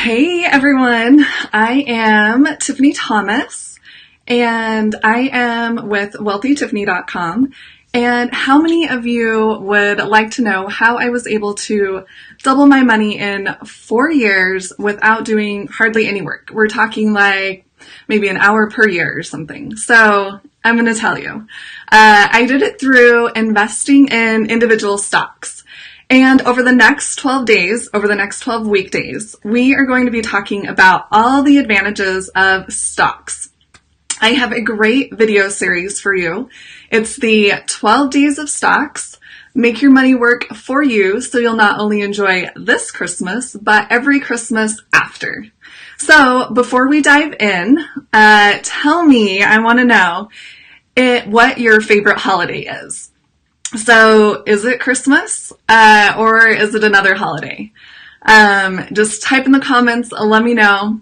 Hey everyone, I am Tiffany Thomas and I am with wealthytiffany.com. And how many of you would like to know how I was able to double my money in 4 years without doing hardly any work? We're talking like maybe an hour per year or something. So I'm going to tell you. I did it through investing in individual stocks. And over the next 12 days, over the next 12 weekdays, we are going to be talking about all the advantages of stocks. I have a great video series for you. It's the 12 days of stocks. Make your money work for you so you'll not only enjoy this Christmas, but every Christmas after. So before we dive in, tell me, I want to know what your favorite holiday is. So is it Christmas or is it another holiday? Just type in the comments, let me know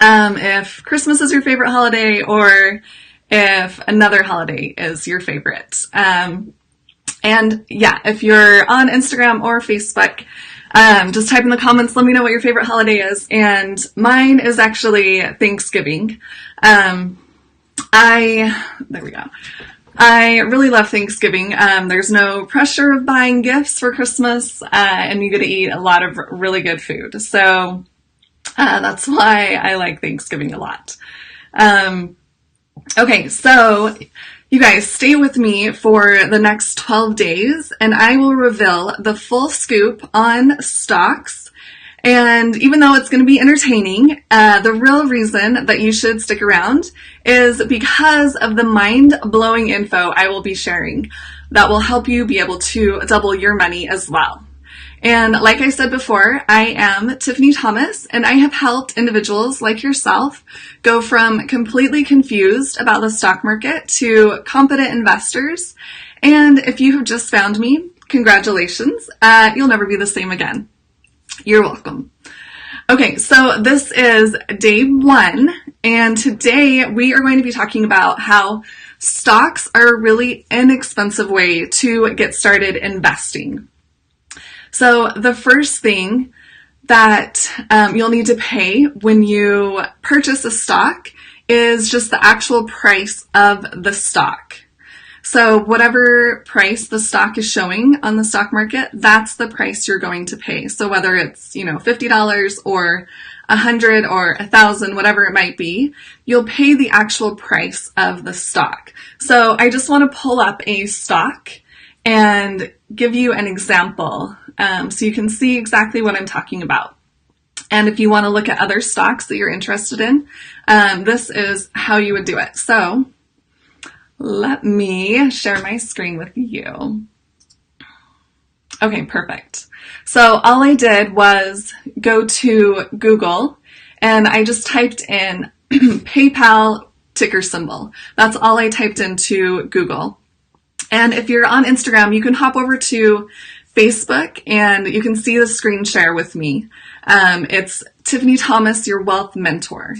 if Christmas is your favorite holiday or if another holiday is your favorite. And yeah, if you're on Instagram or Facebook, just type in the comments, let me know what your favorite holiday is. And mine is actually Thanksgiving. There we go. I really love Thanksgiving. There's no pressure of buying gifts for Christmas, and you get to eat a lot of really good food. So that's why I like Thanksgiving a lot. Okay, so you guys stay with me for the next 12 days, and I will reveal the full scoop on stocks. And even though it's going to be entertaining, the real reason that you should stick around is because of the mind-blowing info I will be sharing that will help you be able to double your money as well. And like I said before, I am Tiffany Thomas, and I have helped individuals like yourself go from completely confused about the stock market to competent investors. And if you have just found me, congratulations, you'll never be the same again. You're welcome. Okay, so this is day 1, and today we are going to be talking about how stocks are a really inexpensive way to get started investing. So the first thing that you'll need to pay when you purchase a stock is just the actual price of the stock. So whatever price the stock is showing on the stock market, that's the price you're going to pay. So whether it's, $50 or $100 or $1,000, whatever it might be, you'll pay the actual price of the stock. So I just want to pull up a stock and give you an example so you can see exactly what I'm talking about. And if you want to look at other stocks that you're interested in, this is how you would do it. So let me share my screen with you. Okay, perfect. So all I did was go to Google and I just typed in PayPal ticker symbol. That's all I typed into Google. And if you're on Instagram, you can hop over to Facebook and you can see the screen share with me. It's Tiffany Thomas, your wealth mentor.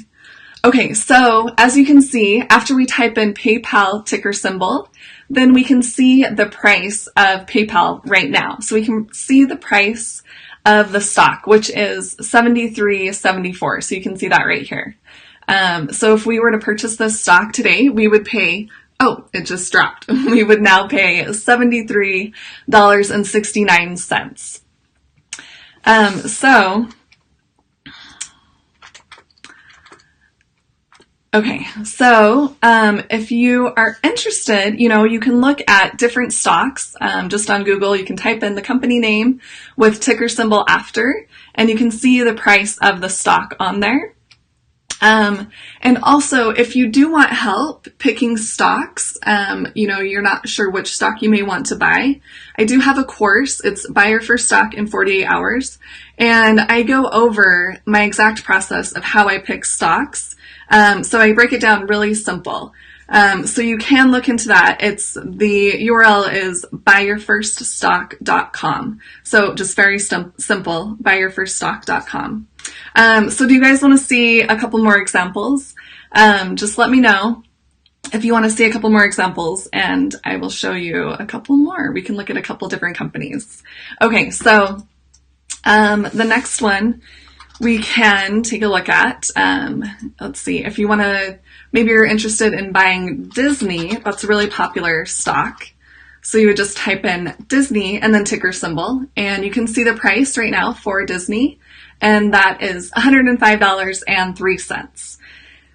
Okay, so as you can see, after we type in PayPal ticker symbol, then we can see the price of PayPal right now. So we can see the price of the stock, which is $73.74. So you can see that right here. So if we were to purchase this stock today, we would pay, oh, it just dropped. We would now pay $73.69. Okay, so if you are interested, you can look at different stocks just on Google. You can type in the company name with ticker symbol after, and you can see the price of the stock on there. And also, if you do want help picking stocks, you're not sure which stock you may want to buy, I do have a course. It's Buy Your First Stock in 48 Hours, and I go over my exact process of how I pick stocks. So I break it down really simple. So you can look into that. The URL is buyyourfirststock.com. So just very simple, buyyourfirststock.com. So do you guys want to see a couple more examples? Just let me know if you want to see a couple more examples and I will show you a couple more. We can look at a couple different companies. Okay, so the next one we can take a look at. Let's see, if you want to, maybe you're interested in buying Disney, that's a really popular stock. So you would just type in Disney and then ticker symbol, and you can see the price right now for Disney, and that is $105.03.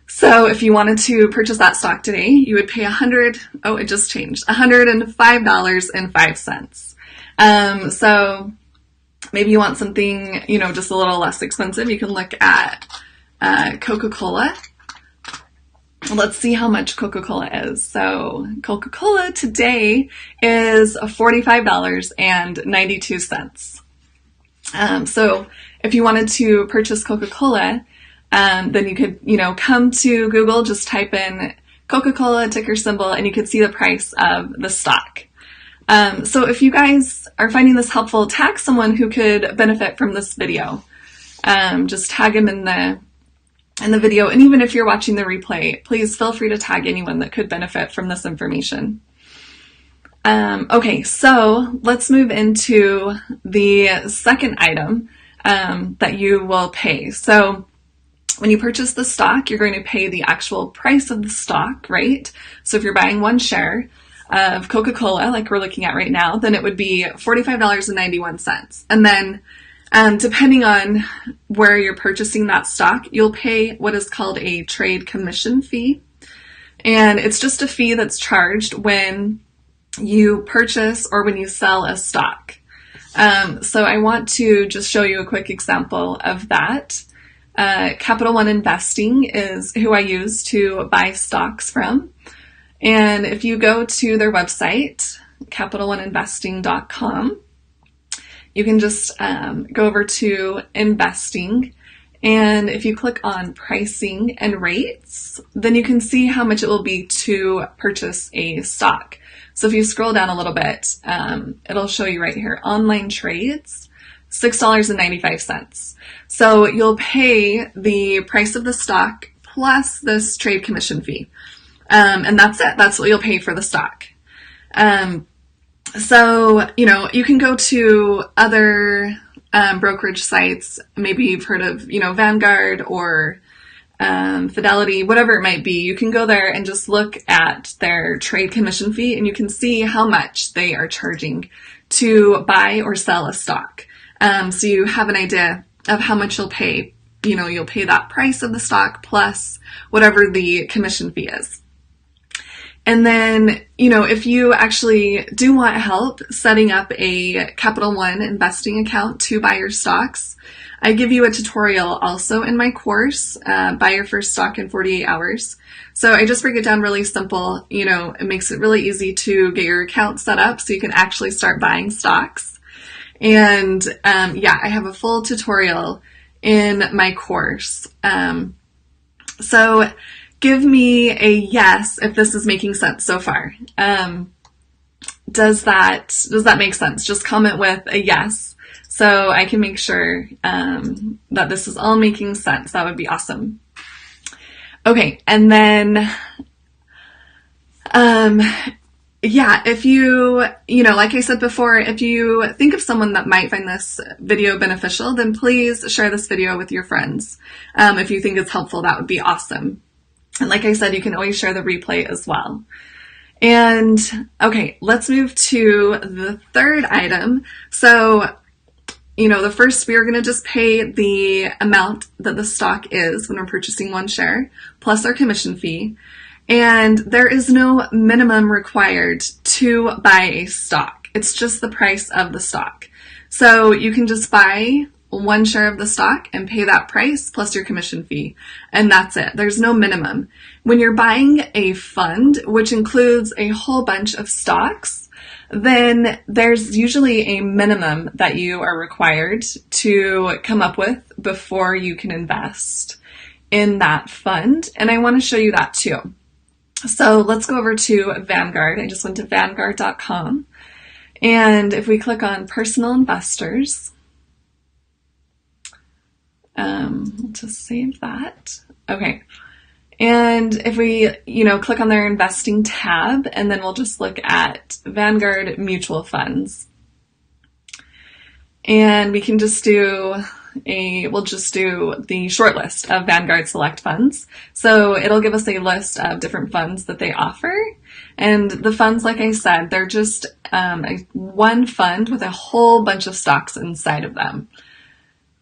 So if you wanted to purchase that stock today, you would pay it just changed, $105.05. So maybe you want something, just a little less expensive. You can look at Coca-Cola. Let's see how much Coca-Cola is. So Coca-Cola today is $45.92. So if you wanted to purchase Coca-Cola, then you could, come to Google, just type in Coca-Cola ticker symbol, and you could see the price of the stock. So if you guys are finding this helpful, tag someone who could benefit from this video. Just tag them in the video, and even if you're watching the replay, please feel free to tag anyone that could benefit from this information. Okay, so let's move into the second item that you will pay. So when you purchase the stock, you're going to pay the actual price of the stock, right? So if you're buying one share of Coca-Cola, like we're looking at right now, then it would be $45.91. And then depending on where you're purchasing that stock, you'll pay what is called a trade commission fee. And it's just a fee that's charged when you purchase or when you sell a stock. So I want to just show you a quick example of that. Capital One Investing is who I use to buy stocks from. And if you go to their website, CapitalOneInvesting.com, you can just go over to investing, and if you click on pricing and rates, then you can see how much it will be to purchase a stock. So if you scroll down a little bit, it'll show you right here, online trades, $6.95. So you'll pay the price of the stock plus this trade commission fee. And that's it. That's what you'll pay for the stock. So, you can go to other brokerage sites. Maybe you've heard of, Vanguard or Fidelity, whatever it might be. You can go there and just look at their trade commission fee, and you can see how much they are charging to buy or sell a stock. So you have an idea of how much you'll pay. You'll pay that price of the stock plus whatever the commission fee is. And then, if you actually do want help setting up a Capital One investing account to buy your stocks, I give you a tutorial also in my course, Buy Your First Stock in 48 Hours. So I just break it down really simple. It makes it really easy to get your account set up so you can actually start buying stocks. And I have a full tutorial in my course. So give me a yes if this is making sense so far. Does that make sense? Just comment with a yes so I can make sure that this is all making sense. That would be awesome. Okay, and then if you, like I said before, if you think of someone that might find this video beneficial, then please share this video with your friends. If you think it's helpful, that would be awesome. And like I said, you can always share the replay as well. And okay, let's move to the third item. So, the first, we are going to just pay the amount that the stock is when we're purchasing one share, plus our commission fee. And there is no minimum required to buy a stock. It's just the price of the stock. So you can just buy one share of the stock and pay that price plus your commission fee. And that's it. There's no minimum. When you're buying a fund, which includes a whole bunch of stocks, then there's usually a minimum that you are required to come up with before you can invest in that fund. And I want to show you that too. So let's go over to Vanguard. I just went to Vanguard.com. And if we click on personal investors, we'll just save that. Okay. And if we, click on their investing tab, and then we'll just look at Vanguard mutual funds. And we can just do we'll just do the short list of Vanguard Select Funds. So it'll give us a list of different funds that they offer. And the funds, like I said, they're just one fund with a whole bunch of stocks inside of them.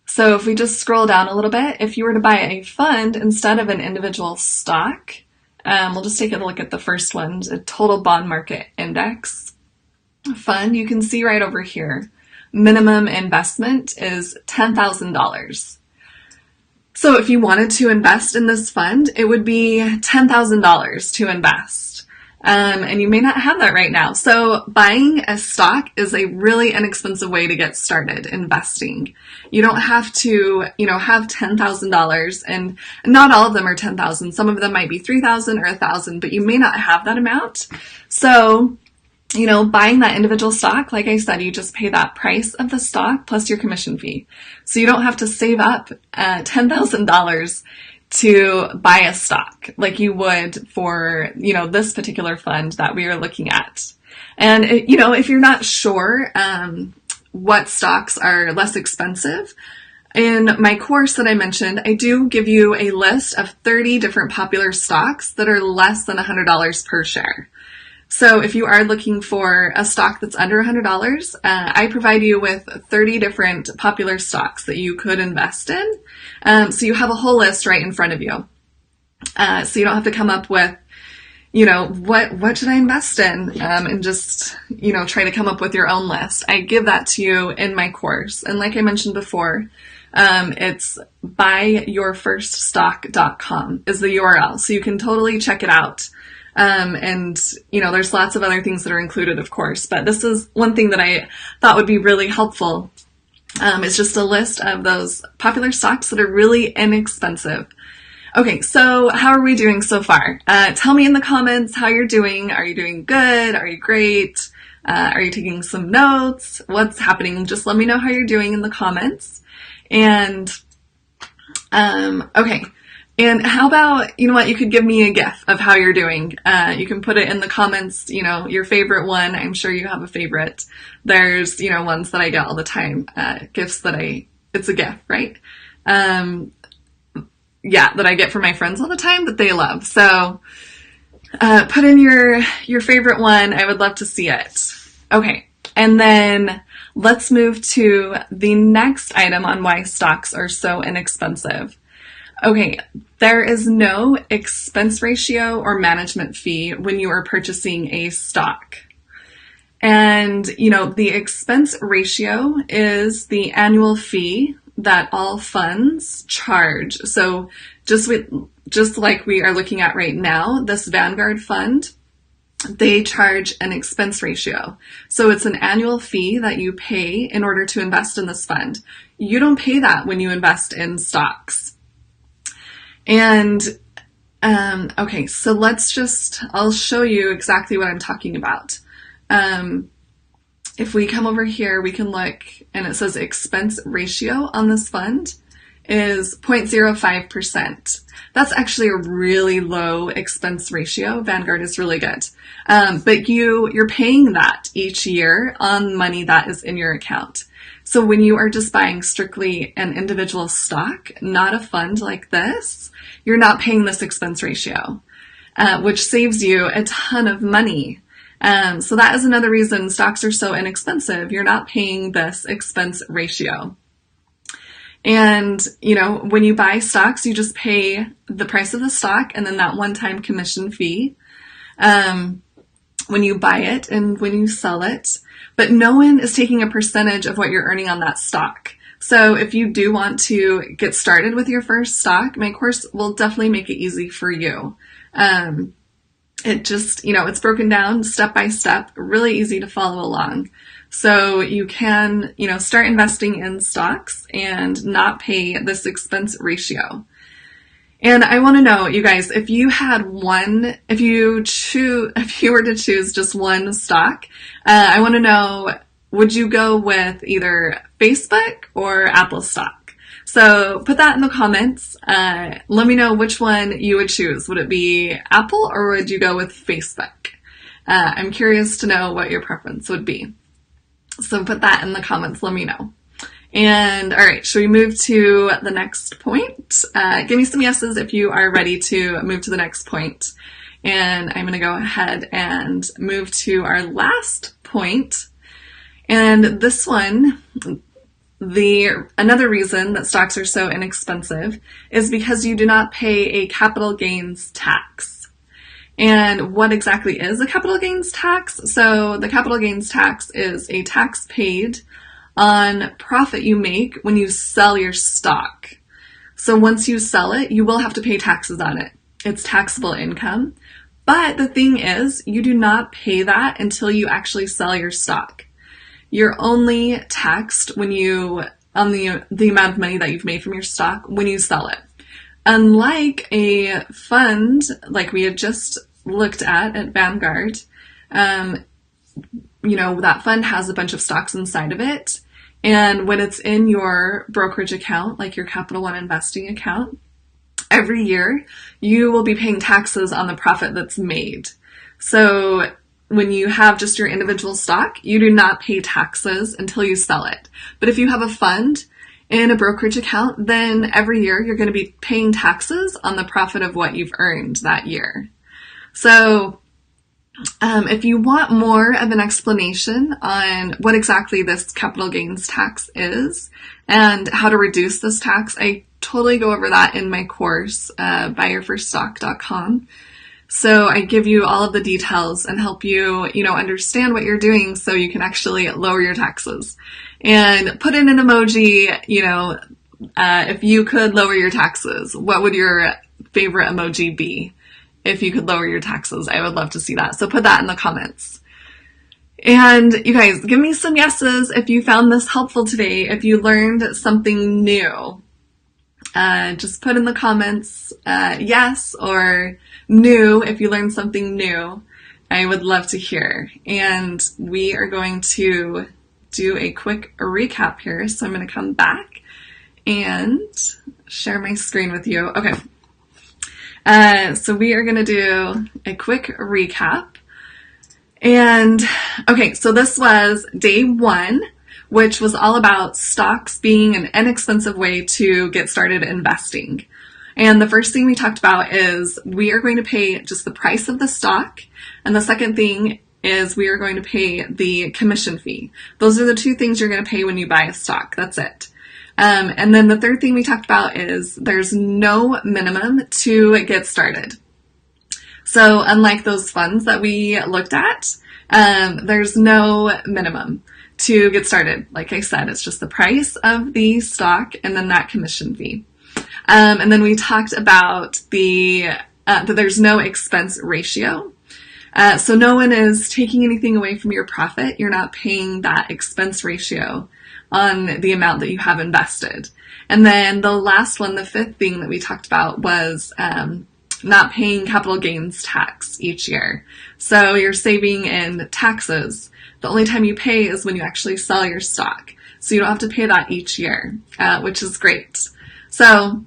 So if we just scroll down a little bit, if you were to buy a fund instead of an individual stock, we'll just take a look at the first one, a total bond market index fund. You can see right over here, minimum investment is $10,000. So if you wanted to invest in this fund, it would be $10,000 to invest. And you may not have that right now. So buying a stock is a really inexpensive way to get started investing. You don't have to, have $10,000, and not all of them are $10,000. Some of them might be $3,000 or $1,000, but you may not have that amount. So, buying that individual stock, like I said, you just pay that price of the stock plus your commission fee. So you don't have to save up $10,000 to buy a stock like you would for, this particular fund that we are looking at. And, if you're not sure what stocks are less expensive, in my course that I mentioned, I do give you a list of 30 different popular stocks that are less than $100 per share. So if you are looking for a stock that's under $100, I provide you with 30 different popular stocks that you could invest in. So you have a whole list right in front of you. So you don't have to come up with, what should I invest in? And just, try to come up with your own list. I give that to you in my course. And like I mentioned before, it's buyyourfirststock.com is the URL. So you can totally check it out. And, there's lots of other things that are included, of course, but this is one thing that I thought would be really helpful. It's just a list of those popular stocks that are really inexpensive. Okay, so how are we doing so far? Tell me in the comments how you're doing. Are you doing good? Are you great? Are you taking some notes? What's happening? Just let me know how you're doing in the comments. And, okay. And how about, you could give me a GIF of how you're doing. You can put it in the comments, your favorite one. I'm sure you have a favorite. There's, ones that I get all the time, GIFs it's a GIF, right? That I get from my friends all the time that they love. So, put in your favorite one. I would love to see it. Okay. And then let's move to the next item on why stocks are so inexpensive. Okay, there is no expense ratio or management fee when you are purchasing a stock. And, the expense ratio is the annual fee that all funds charge. So just like we are looking at right now, this Vanguard fund, they charge an expense ratio. So it's an annual fee that you pay in order to invest in this fund. You don't pay that when you invest in stocks. And, okay, so I'll show you exactly what I'm talking about. If we come over here, we can look, and it says expense ratio on this fund is 0.05%. That's actually a really low expense ratio. Vanguard is really good. But you're paying that each year on money that is in your account. So when you are just buying strictly an individual stock, not a fund like this, you're not paying this expense ratio, which saves you a ton of money. So that is another reason stocks are so inexpensive. You're not paying this expense ratio. And, when you buy stocks, you just pay the price of the stock and then that one-time commission fee when you buy it and when you sell it. But no one is taking a percentage of what you're earning on that stock. So if you do want to get started with your first stock, my course will definitely make it easy for you. It just, it's broken down step by step, really easy to follow along. So you can, start investing in stocks and not pay this expense ratio. And I want to know, you guys, if you were to choose just one stock, I want to know, would you go with either Facebook or Apple stock? So put that in the comments. Let me know which one you would choose. Would it be Apple or would you go with Facebook? I'm curious to know what your preference would be. So put that in the comments. Let me know. And all right, should we move to the next point? Give me some yeses if you are ready to move to the next point. And I'm going to go ahead and move to our last point. And this one, another reason that stocks are so inexpensive is because you do not pay a capital gains tax. And what exactly is a capital gains tax? So the capital gains tax is a tax paid on profit you make when you sell your stock. So once you sell it, you will have to pay taxes on it. It's taxable income. But the thing is, you do not pay that until you actually sell your stock. You're only taxed on the amount of money that you've made from your stock when you sell it. Unlike a fund, like we had just looked at Vanguard, that fund has a bunch of stocks inside of it. And when it's in your brokerage account, like your Capital One investing account, every year you will be paying taxes on the profit that's made. So when you have just your individual stock, you do not pay taxes until you sell it. But if you have a fund in a brokerage account, then every year you're going to be paying taxes on the profit of what you've earned that year. So if you want more of an explanation on what exactly this capital gains tax is and how to reduce this tax, I totally go over that in my course, buyyourfirststock.com. So I give you all of the details and help you, understand what you're doing so you can actually lower your taxes. And put in an emoji, if you could lower your taxes, what would your favorite emoji be? If you could lower your taxes, I would love to see that. So put that in the comments. And you guys, give me some yeses if you found this helpful today, if you learned something new. Just put in the comments yes or new if you learned something new. I would love to hear. And we are going to do a quick recap here. So I'm going to come back and share my screen with you. Okay. So we are going to do a quick recap. And okay, so this was day 1, which was all about stocks being an inexpensive way to get started investing. And the first thing we talked about is we are going to pay just the price of the stock. And the second thing is we are going to pay the commission fee. Those are the 2 things you're going to pay when you buy a stock. That's it. And then the third thing we talked about is there's no minimum to get started. So unlike those funds that we looked at, there's no minimum to get started. Like I said, it's just the price of the stock and then that commission fee. And then we talked about that there's no expense ratio. So no one is taking anything away from your profit. You're not paying that expense ratio on the amount that you have invested. And then the last one, the 5th thing that we talked about was not paying capital gains tax each year. So you're saving in taxes. The only time you pay is when you actually sell your stock. So you don't have to pay that each year, which is great. So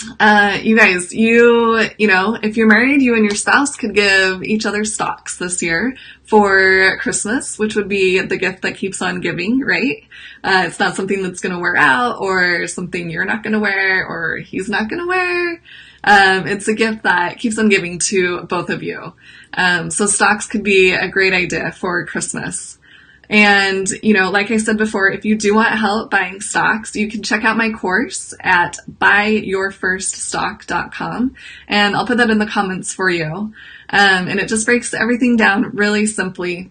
you guys, if you're married, you and your spouse could give each other stocks this year for Christmas, which would be the gift that keeps on giving, right? It's not something that's going to wear out or something you're not going to wear or he's not going to wear. It's a gift that keeps on giving to both of you. So stocks could be a great idea for Christmas. And, like I said before, if you do want help buying stocks, you can check out my course at buyyourfirststock.com. And I'll put that in the comments for you. And it just breaks everything down really simply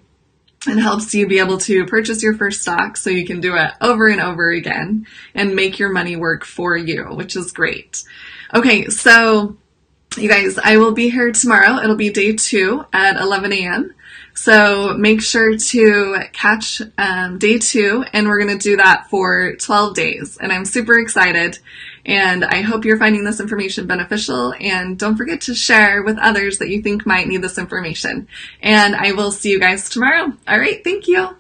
and helps you be able to purchase your first stock so you can do it over and over again and make your money work for you, which is great. Okay, so you guys, I will be here tomorrow. It'll be day 2 at 11 a.m. So make sure to catch day 2, and we're going to do that for 12 days. And I'm super excited, and I hope you're finding this information beneficial. And don't forget to share with others that you think might need this information. And I will see you guys tomorrow. All right, thank you.